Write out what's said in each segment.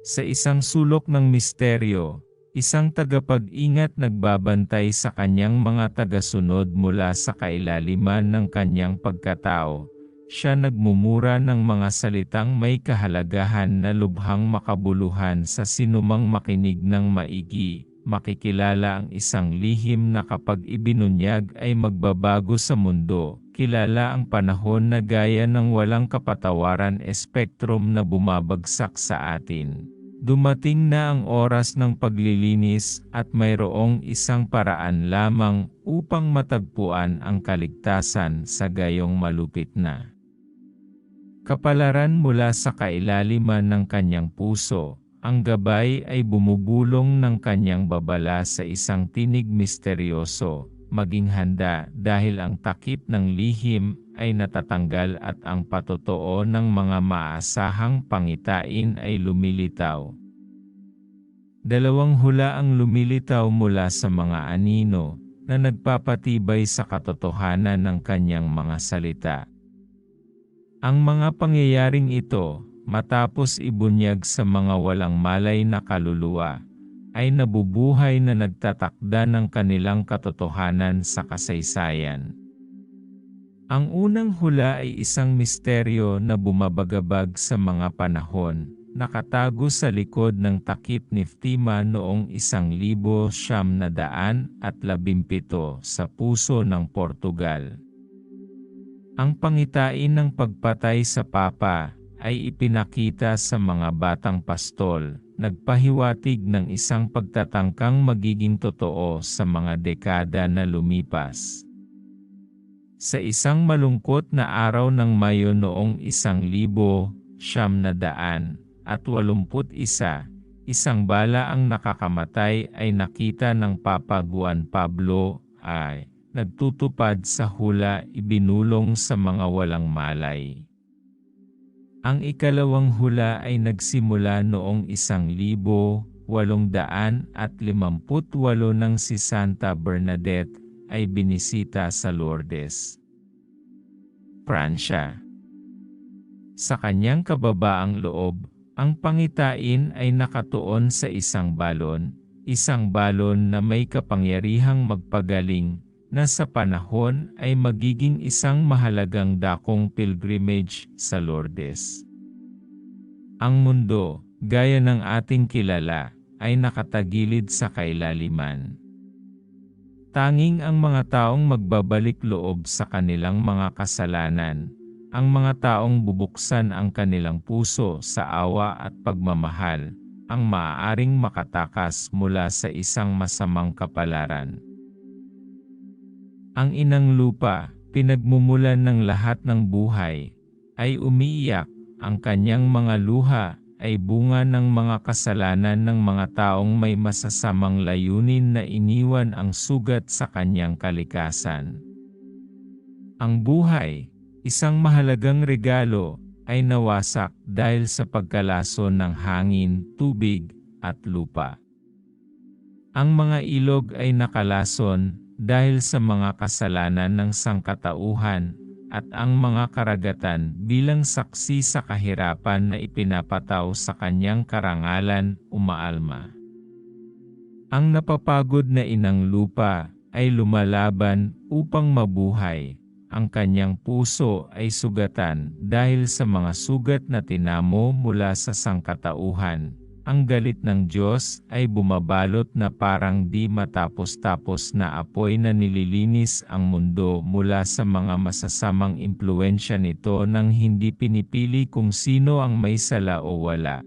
Sa isang sulok ng misteryo, isang tagapag-ingat nagbabantay sa kanyang mga tagasunod mula sa kailaliman ng kanyang pagkatao. Siya nagmumura ng mga salitang may kahalagahan na lubhang makabuluhan sa sinumang makinig ng maigi. Makikilala ang isang lihim na kapag ibinunyag ay magbabago sa mundo. Kilala ang panahon na gaya ng walang kapatawaran espektrum na bumabagsak sa atin. Dumating na ang oras ng paglilinis at mayroong isang paraan lamang upang matagpuan ang kaligtasan sa gayong malupit na kapalaran mula sa kailaliman ng kanyang puso. Ang gabay ay bumubulong ng kanyang babala sa isang tinig misteryoso. Maging handa dahil ang takip ng lihim ay natatanggal at ang patotoo ng mga maasahang pangitain ay lumilitaw. Dalawang hula ang lumilitaw mula sa mga anino na nagpapatibay sa katotohanan ng kanyang mga salita. Ang mga pangyayaring ito, matapos ibunyag sa mga walang malay na kaluluwa, ay nabubuhay na nagtatakda ng kanilang katotohanan sa kasaysayan. Ang unang hula ay isang misteryo na bumabagabag sa mga panahon, nakatago sa likod ng takip ni Fatima noong 1917 sa puso ng Portugal. Ang pangitain ng pagpatay sa Papa ay ipinakita sa mga batang pastol, nagpahiwatig ng isang pagtatangkang magiging totoo sa mga dekada na lumipas. Sa isang malungkot na araw ng Mayo noong 1981, isang bala ang nakakamatay ay nakita ng Papa Juan Pablo ay nagtutupad sa hula ibinulong sa mga walang malay. Ang ikalawang hula ay nagsimula noong 1858 nang si Santa Bernadette ay binisita sa Lourdes, Pransya. Sa kanyang kababaang loob, ang pangitain ay nakatuon sa isang balon na may kapangyarihang magpagaling, na sa panahon ay magiging isang mahalagang dakong pilgrimage sa Lourdes. Ang mundo, gaya ng ating kilala, ay nakatagilid sa kailaliman. Tanging ang mga taong magbabalik loob sa kanilang mga kasalanan, ang mga taong bubuksan ang kanilang puso sa awa at pagmamahal, ang maaaring makatakas mula sa isang masamang kapalaran. Ang inang lupa, pinagmumulan ng lahat ng buhay, ay umiiyak. Ang kanyang mga luha ay bunga ng mga kasalanan ng mga taong may masasamang layunin na iniwan ang sugat sa kanyang kalikasan. Ang buhay, isang mahalagang regalo, ay nawasak dahil sa pagkalason ng hangin, tubig, at lupa. Ang mga ilog ay nakalason dahil sa mga kasalanan ng sangkatauhan, at ang mga karagatan bilang saksi sa kahirapan na ipinapataw sa kanyang karangalan, umaalma. Ang napapagod na inang lupa ay lumalaban upang mabuhay. Ang kanyang puso ay sugatan dahil sa mga sugat na tinamo mula sa sangkatauhan. Ang galit ng Diyos ay bumabalot na parang di matapos-tapos na apoy na nililinis ang mundo mula sa mga masasamang impluwensya nito nang hindi pinipili kung sino ang may sala o wala.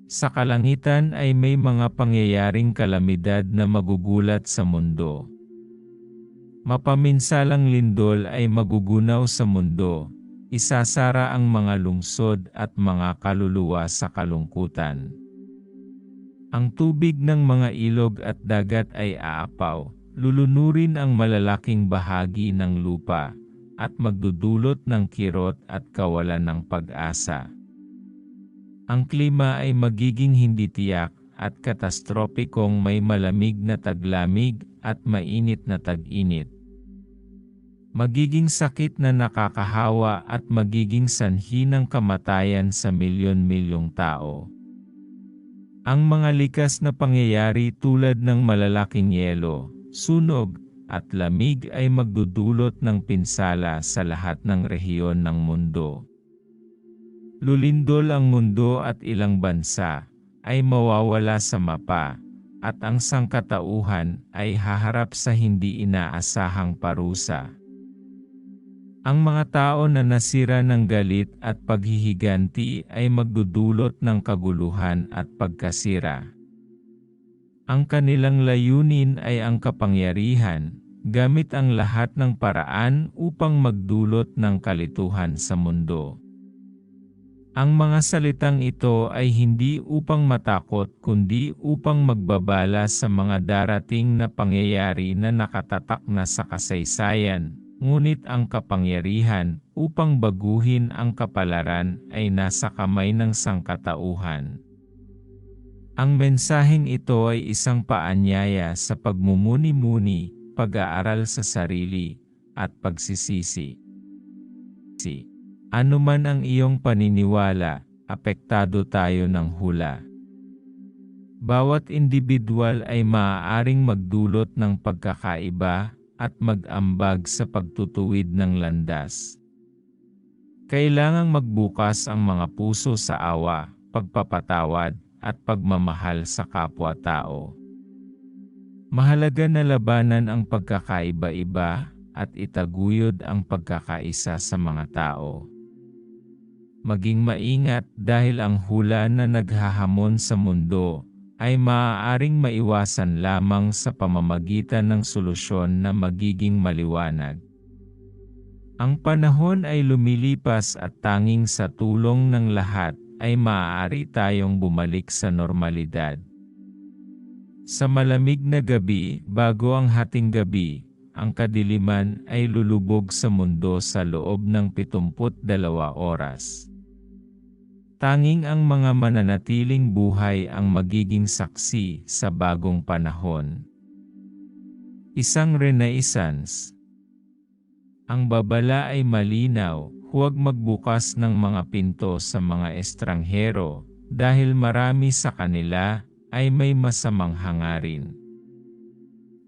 Sa kalangitan ay may mga pangyayaring kalamidad na magugulat sa mundo. Mapaminsalang lindol ay magugunaw sa mundo. Isasara ang mga lungsod at mga kaluluwa sa kalungkutan. Ang tubig ng mga ilog at dagat ay aapaw, lulunurin ang malalaking bahagi ng lupa, at magdudulot ng kirot at kawalan ng pag-asa. Ang klima ay magiging hindi tiyak at katastropikong may malamig na taglamig at mainit na tag-init. Magiging sakit na nakakahawa at magiging sanhi ng kamatayan sa milyon-milyong tao. Ang mga likas na pangyayari tulad ng malalaking yelo, sunog, at lamig ay magdudulot ng pinsala sa lahat ng rehiyon ng mundo. Lulindol ang mundo at ilang bansa ay mawawala sa mapa, at ang sangkatauhan ay haharap sa hindi inaasahang parusa. Ang mga tao na nasira ng galit at paghihiganti ay magdudulot ng kaguluhan at pagkasira. Ang kanilang layunin ay ang kapangyarihan, gamit ang lahat ng paraan upang magdulot ng kalituhan sa mundo. Ang mga salitang ito ay hindi upang matakot kundi upang magbabala sa mga darating na pangyayari na nakatatak na sa kasaysayan, ngunit ang kapangyarihan upang baguhin ang kapalaran ay nasa kamay ng sangkatauhan. Ang mensaheng ito ay isang paanyaya sa pagmumuni-muni, pag-aaral sa sarili, at pagsisisi. Ano man ang iyong paniniwala, apektado tayo ng hula. Bawat individual ay maaaring magdulot ng pagkakaiba at mag-ambag sa pagtutuwid ng landas. Kailangang magbukas ang mga puso sa awa, pagpapatawad, at pagmamahal sa kapwa-tao. Mahalaga na labanan ang pagkakaiba-iba at itaguyod ang pagkakaisa sa mga tao. Maging maingat dahil ang hula na naghahamon sa mundo ay maaaring maiwasan lamang sa pamamagitan ng solusyon na magiging maliwanag. Ang panahon ay lumilipas at tanging sa tulong ng lahat ay maaari tayong bumalik sa normalidad. Sa malamig na gabi, bago ang hating gabi, ang kadiliman ay lulubog sa mundo sa loob ng 72 oras. Tanging ang mga mananatiling buhay ang magiging saksi sa bagong panahon. Isang renaissance. Ang babala ay malinaw, huwag magbukas ng mga pinto sa mga estranghero, dahil marami sa kanila ay may masamang hangarin.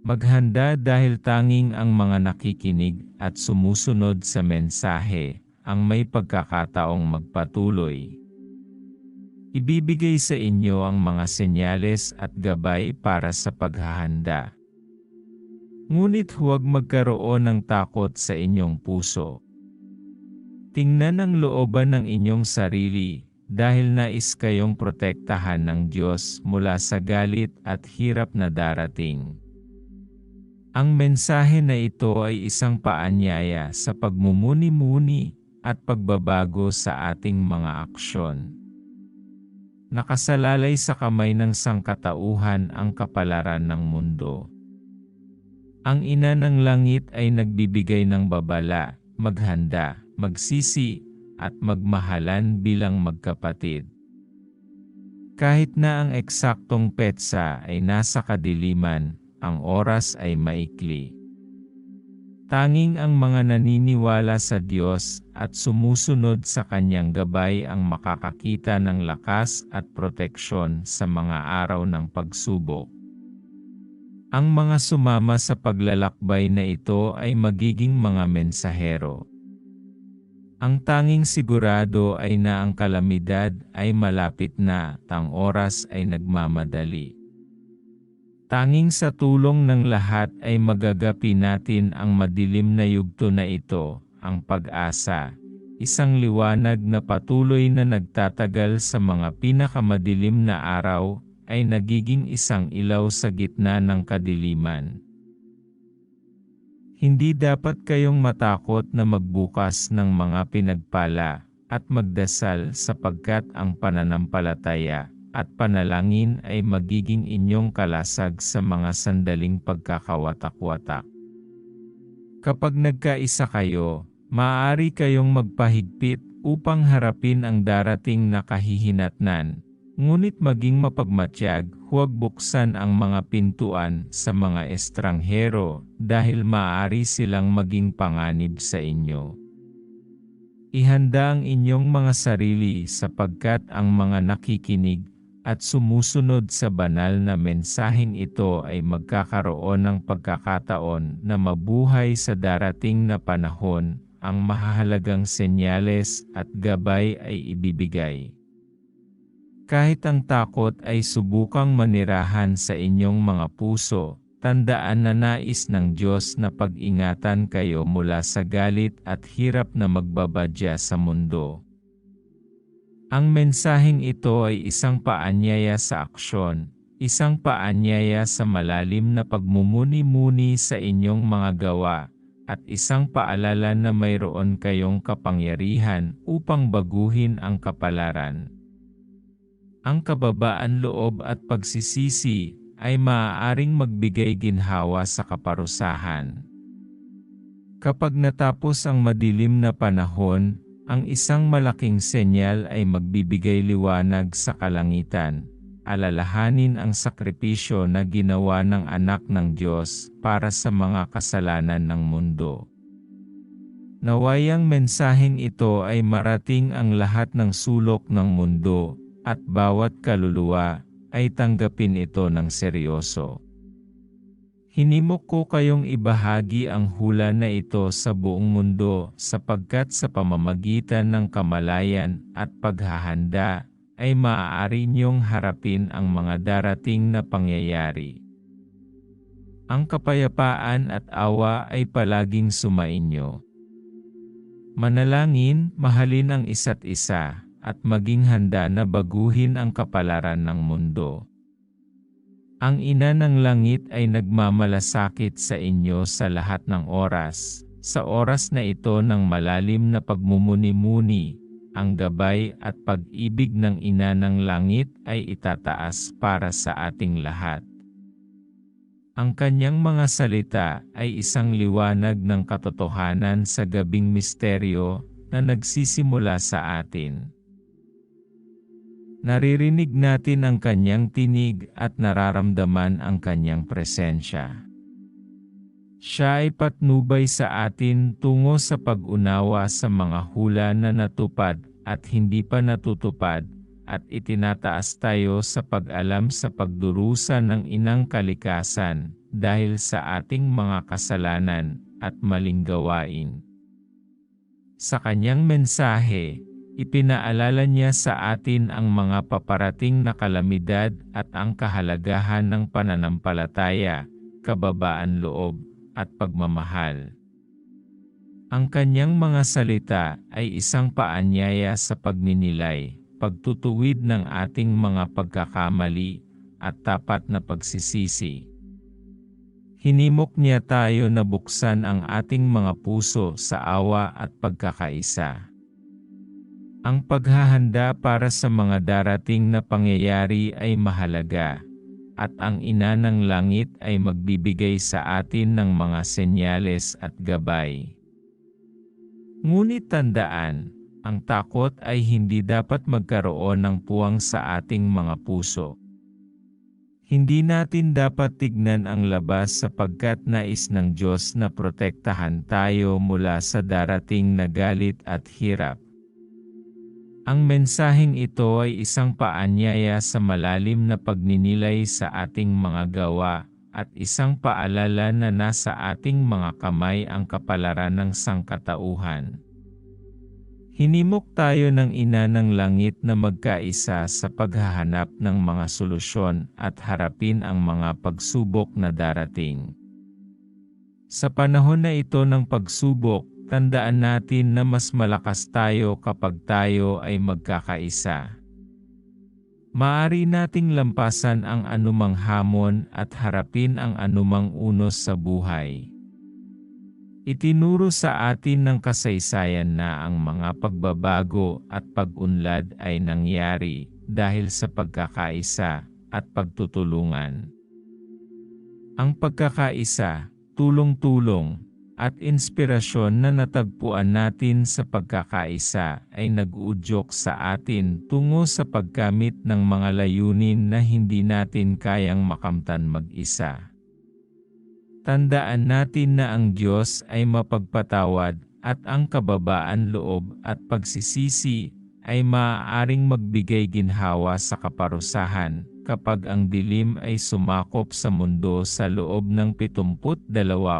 Maghanda dahil tanging ang mga nakikinig at sumusunod sa mensahe ang may pagkakataong magpatuloy. Ibibigay sa inyo ang mga senyales at gabay para sa paghahanda. Ngunit huwag magkaroon ng takot sa inyong puso. Tingnan ang looban ng inyong sarili, dahil nais kayong protektahan ng Diyos mula sa galit at hirap na darating. Ang mensahe na ito ay isang paanyaya sa pagmumuni-muni at pagbabago sa ating mga aksyon. Nakasalalay sa kamay ng sangkatauhan ang kapalaran ng mundo. Ang ina ng langit ay nagbibigay ng babala, maghanda, magsisi, at magmahalan bilang magkapatid. Kahit na ang eksaktong petsa ay nasa kadiliman, ang oras ay maikli. Tanging ang mga naniniwala sa Diyos at sumusunod sa Kanyang gabay ang makakakita ng lakas at proteksyon sa mga araw ng pagsubok. Ang mga sumama sa paglalakbay na ito ay magiging mga mensahero. Ang tanging sigurado ay na ang kalamidad ay malapit na, ang oras ay nagmamadali. Tanging sa tulong ng lahat ay magagapi natin ang madilim na yugto na ito, ang pag-asa, isang liwanag na patuloy na nagtatagal sa mga pinakamadilim na araw, ay nagiging isang ilaw sa gitna ng kadiliman. Hindi dapat kayong matakot na magbukas ng mga pinagpala at magdasal sapagkat ang pananampalataya at panalangin ay magiging inyong kalasag sa mga sandaling pagkakawatak-watak. Kapag nagkaisa kayo, maaari kayong magpahigpit upang harapin ang darating na kahihinatnan, ngunit maging mapagmatyag, huwag buksan ang mga pintuan sa mga estranghero dahil maaari silang maging panganib sa inyo. Ihanda ang inyong mga sarili sapagkat ang mga nakikinig at sumusunod sa banal na mensaheng ito ay magkakaroon ng pagkakataon na mabuhay sa darating na panahon. Ang mahahalagang senyales at gabay ay ibibigay. Kahit ang takot ay subukang manirahan sa inyong mga puso, tandaan na nais ng Diyos na pag-ingatan kayo mula sa galit at hirap na magbabadya sa mundo. Ang mensaheng ito ay isang paanyaya sa aksyon, isang paanyaya sa malalim na pagmumuni-muni sa inyong mga gawa, at isang paalala na mayroon kayong kapangyarihan upang baguhin ang kapalaran. Ang kababaan loob at pagsisisi ay maaaring magbigay ginhawa sa kaparusahan. Kapag natapos ang madilim na panahon, ang isang malaking senyal ay magbibigay liwanag sa kalangitan. Alalahanin ang sakripisyo na ginawa ng anak ng Diyos para sa mga kasalanan ng mundo. Naway ang mensaheng ito ay marating ang lahat ng sulok ng mundo, at bawat kaluluwa ay tanggapin ito ng seryoso. Hinimok ko kayong ibahagi ang hula na ito sa buong mundo sapagkat sa pamamagitan ng kamalayan at paghahanda, ay maaari niyong harapin ang mga darating na pangyayari. Ang kapayapaan at awa ay palaging sumainyo. Manalangin, mahalin ang isa't isa, at maging handa na baguhin ang kapalaran ng mundo. Ang Ina ng Langit ay nagmamalasakit sa inyo sa lahat ng oras, sa oras na ito ng malalim na pagmumuni-muni. Ang gabay at pag-ibig ng Ina ng Langit ay itataas para sa ating lahat. Ang kanyang mga salita ay isang liwanag ng katotohanan sa gabing misteryo na nagsisimula sa atin. Naririnig natin ang kanyang tinig at nararamdaman ang kanyang presensya. Siya ay patnubay sa atin tungo sa pag-unawa sa mga hula na natupad at hindi pa natutupad, at itinataas tayo sa pag-alam sa pagdurusa ng Inang Kalikasan dahil sa ating mga kasalanan at maling gawain. Sa kanyang mensahe, ipinaalala niya sa atin ang mga paparating na kalamidad at ang kahalagahan ng pananampalataya, kababaan loob, at pagmamahal. Ang kanyang mga salita ay isang paanyaya sa pagninilay, pagtutuwid ng ating mga pagkakamali, at tapat na pagsisisi. Hinimok niya tayo na buksan ang ating mga puso sa awa at pagkakaisa. Ang paghahanda para sa mga darating na pangyayari ay mahalaga, at ang Ina ng Langit ay magbibigay sa atin ng mga senyales at gabay. Ngunit tandaan, ang takot ay hindi dapat magkaroon ng puwang sa ating mga puso. Hindi natin dapat tignan ang labas sapagkat nais ng Diyos na protektahan tayo mula sa darating na galit at hirap. Ang mensaheng ito ay isang paanyaya sa malalim na pagninilay sa ating mga gawa, at isang paalala na nasa ating mga kamay ang kapalaran ng sangkatauhan. Hinimok tayo ng Ina ng Langit na magkaisa sa paghahanap ng mga solusyon at harapin ang mga pagsubok na darating. Sa panahon na ito ng pagsubok, tandaan natin na mas malakas tayo kapag tayo ay magkakaisa. Maaari nating lampasan ang anumang hamon at harapin ang anumang unos sa buhay. Itinuro sa atin ng kasaysayan na ang mga pagbabago at pag-unlad ay nangyari dahil sa pagkakaisa at pagtutulungan. Ang pagkakaisa, tulong-tulong, at inspirasyon na natagpuan natin sa pagkakaisa ay nag-uudyok sa atin tungo sa pagkamit ng mga layunin na hindi natin kayang makamtan mag-isa. Tandaan natin na ang Diyos ay mapagpatawad at ang kababaan loob at pagsisisi ay maaaring magbigay ginhawa sa kaparusahan kapag ang dilim ay sumakop sa mundo sa loob ng 72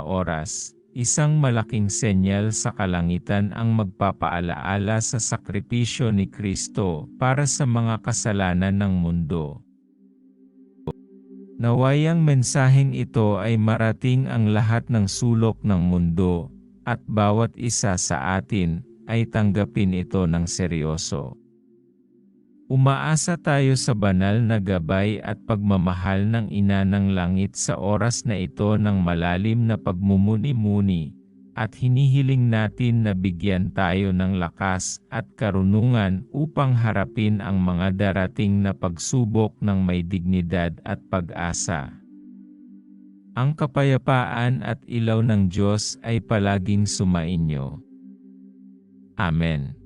oras. Isang malaking senyal sa kalangitan ang magpapaalaala sa sakripisyo ni Kristo para sa mga kasalanan ng mundo. Naway ang mensaheng ito ay marating ang lahat ng sulok ng mundo, at bawat isa sa atin ay tanggapin ito ng seryoso. Umaasa tayo sa banal na gabay at pagmamahal ng Ina ng Langit sa oras na ito ng malalim na pagmumuni-muni, at hinihiling natin na bigyan tayo ng lakas at karunungan upang harapin ang mga darating na pagsubok ng may dignidad at pag-asa. Ang kapayapaan at ilaw ng Diyos ay palaging sumainyo. Amen.